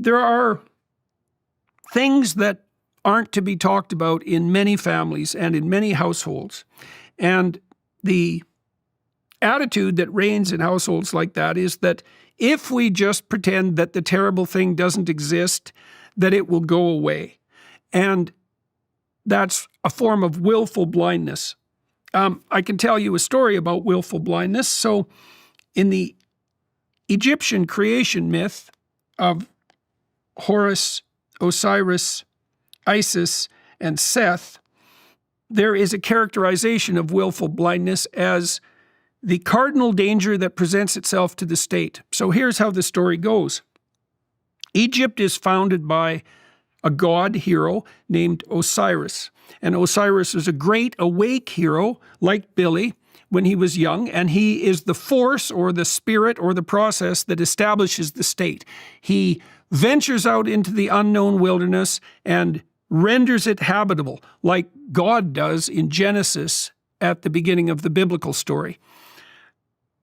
there are things that aren't to be talked about in many families and in many households. And the attitude that reigns in households like that is that if we just pretend that the terrible thing doesn't exist, that it will go away. And that's a form of willful blindness. I can tell you a story about willful blindness. So in the Egyptian creation myth of Horus, Osiris, Isis, and Seth, there is a characterization of willful blindness as the cardinal danger that presents itself to the state. So here's how the story goes. Egypt is founded by a god hero named Osiris. And Osiris is a great awake hero, like Billy, when he was young, and he is the force or the spirit or the process that establishes the state. He ventures out into the unknown wilderness and renders it habitable, like God does in Genesis at the beginning of the biblical story.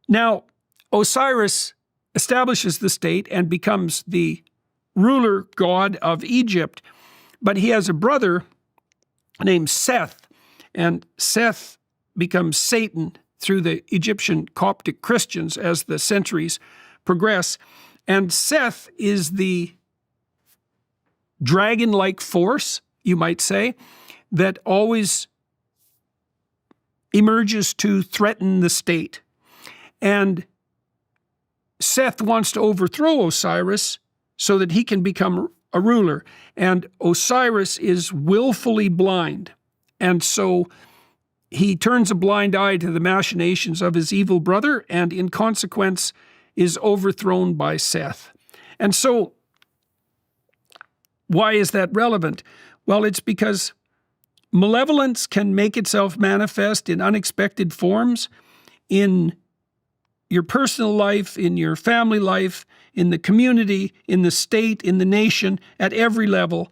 Now, Osiris establishes the state and becomes the ruler god of Egypt, but he has a brother named Seth, and Seth becomes Satan through the Egyptian Coptic Christians as the centuries progress. And Seth is the dragon-like force, you might say, that always emerges to threaten the state. And Seth wants to overthrow Osiris so that he can become a ruler. And Osiris is willfully blind. And so he turns a blind eye to the machinations of his evil brother and in consequence is overthrown by Seth. And so why is that relevant? Well, it's because malevolence can make itself manifest in unexpected forms in your personal life, in your family life, in the community, in the state, in the nation, at every level.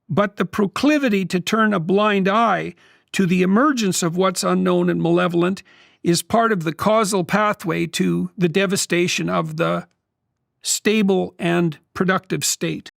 But the proclivity to turn a blind eye to the emergence of what's unknown and malevolent is part of the causal pathway to the devastation of the stable and productive state.